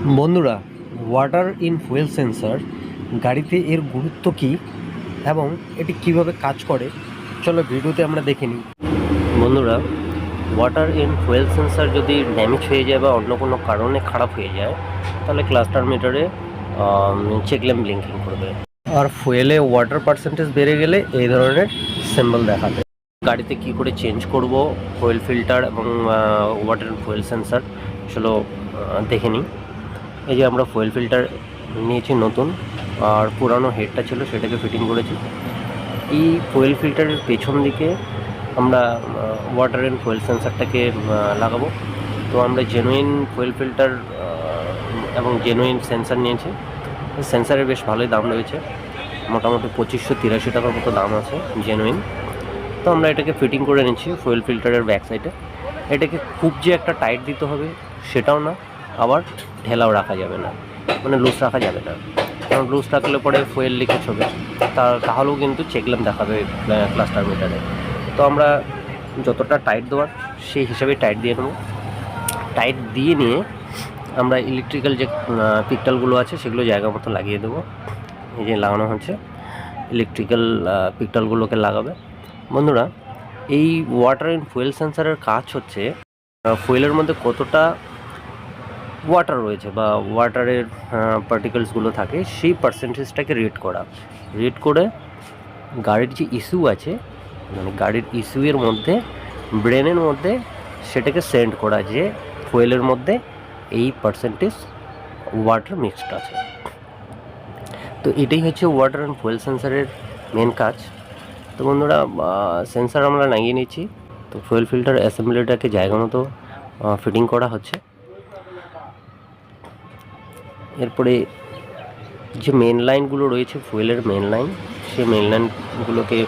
বন্ধুরা, water in fuel sensor গাড়িতে এর গুরুত্ব কী এবং এটি কিভাবে কাজ করে চলো ভিডিওতে আমরা দেখে নিই। বন্ধুরা, ওয়াটার ইন ফুয়েল সেন্সর যদি ড্যামেজ হয়ে যায় বা অন্য কোনো কারণে খারাপ হয়ে যায় তাহলে ক্লাস্টার মিটারে চেক ল্যাম্প ব্লিঙ্কিং করবে, আর ফুয়েলে ওয়াটার পার্সেন্টেজ বেড়ে গেলে এই ধরনের সিম্বল দেখাবে। গাড়িতে কি করে চেঞ্জ করব ফুয়েল ফিল্টার এবং ওয়াটার ইন ফুয়েল সেন্সর চলো দেখে নিই। এই যে আমরা ফুয়েল ফিল্টার নিয়েছি নতুন, আর পুরানো হেডটা ছিল সেটাকে ফিটিং করেছি। এই ফুয়েল ফিল্টারের পেছন দিকে আমরা ওয়াটার অ্যান্ড ফুয়েল সেন্সারটাকে লাগাবো। তো আমরা জেনুইন ফুয়েল ফিল্টার এবং জেনুইন সেন্সার নিয়েছি। সেন্সারের বেশ ভালোই দাম রয়েছে, মোটামুটি 2583 টাকার মতো দাম আছে জেনুইন। তো আমরা এটাকে ফিটিং করে নিচ্ছি ফুয়েল ফিল্টারের ব্যাক সাইডে। এটাকে খুব যে একটা টাইট দিতে হবে সেটাও না, আবার ঢেলাও রাখা যাবে না, মানে লুজ রাখা যাবে না, কারণ লুজ রাখলে পরে ফুয়েল লিকেজ হবে, তাহলেও কিন্তু চেক ল্যাম্প দেখাবে ক্লাস্টার মিটারে। তো আমরা যতটা টাইট দেওয়ার সেই হিসাবে টাইট দিয়ে নেবো। টাইট দিয়ে নিয়ে আমরা ইলেকট্রিক্যাল যে পিকটালগুলো আছে সেগুলো জায়গা মতো লাগিয়ে দেবো। এই যে লাগানো হচ্ছে, ইলেকট্রিক্যাল পিকটালগুলোকে লাগাবে। বন্ধুরা, এই ওয়াটার অ্যান্ড ফুয়েল সেন্সারের কাজ হচ্ছে ফুয়েলের মধ্যে কতটা ওয়াটার রয়েছে বা ওয়াটারের পার্টিকেলসগুলো থাকে সেই পার্সেন্টেজটাকে রেট করে গাড়ির যে ইস্যু আছে, মানে গাড়ির ইস্যুয়ের মধ্যে ব্রেনের মধ্যে সেটাকে সেন্ড করা যে ফুয়েলের মধ্যে এই পার্সেন্টেজ ওয়াটার মিক্সড আছে। তো এটাই হচ্ছে ওয়াটার অ্যান্ড ফুয়েল সেন্সারের মেন কাজ। তো বন্ধুরা, সেন্সার আমরা লাগিয়ে নিচ্ছি। তো ফুয়েল ফিল্টার অ্যাসেম্বলিটাকে জায়গা মতো ফিটিং করা হচ্ছে। এরপরে যে মেন লাইনগুলো রয়েছে ফুয়েলের মেন লাইন, সেই মেন লাইনগুলোকে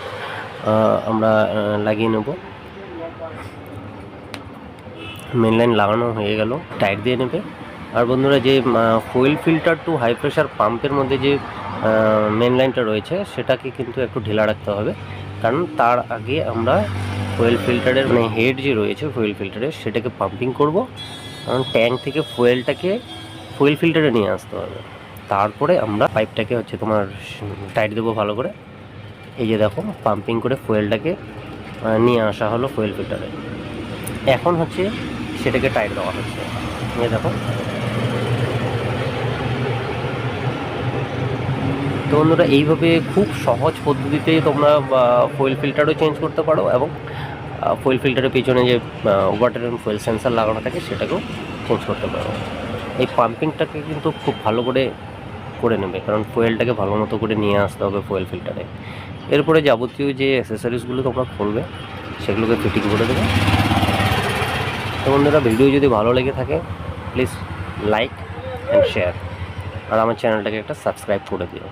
আমরা লাগিয়ে নেব। মেন লাইন লাগানো হয়ে গেল, টাইট দিয়ে নেবে। আর বন্ধুরা, যে fuel filter to high pressure পাম্পের মধ্যে যে মেন লাইনটা রয়েছে সেটাকে কিন্তু একটু ঢিলা রাখতে হবে, কারণ তার আগে আমরা ফুয়েল ফিল্টারের মানে হেড যে রয়েছে ফুয়েল ফিল্টারের সেটাকে পাম্পিং করব। কারণ ট্যাঙ্ক থেকে ফুয়েলটাকে ফুয়েল ফিল্টারে নিয়ে আসতে হবে, তারপরে আমরা পাইপটাকে তোমার টাইট দেবো ভালো করে। এই যে দেখো, পাম্পিং করে ফুয়েলটাকে নিয়ে আসা হলো ফুয়েল ফিল্টারে। এখন সেটাকে টাইট দেওয়া হচ্ছে। এই দেখো। তো বন্ধুরা, এইভাবে খুব সহজ পদ্ধতিতে তোমরা ফুয়েল ফিল্টারও চেঞ্জ করতে পারো এবং ফুয়েল ফিল্টারের পিছনে যে ওয়াটার অ্যান্ড ফুয়েল সেন্সার লাগানো থাকে সেটাকেও চেঞ্জ করতে পারো। এই পাম্পিংটাকে কিন্তু খুব ভালো করে নেবে, কারণ ফুয়েলটাকে ভালো মতো করে নিয়ে আসতে হবে ফুয়েল ফিল্টারে। এরপরে যাবতীয় যে অ্যাক্সেসরিজগুলো তোমরা খুলবে সেগুলোকে ফিটিং করে দেবে। তো বন্ধুরা, ভিডিও যদি ভালো লেগে থাকে প্লিজ লাইক অ্যান্ড শেয়ার, আর আমার চ্যানেলটাকে একটা সাবস্ক্রাইব করে দিও।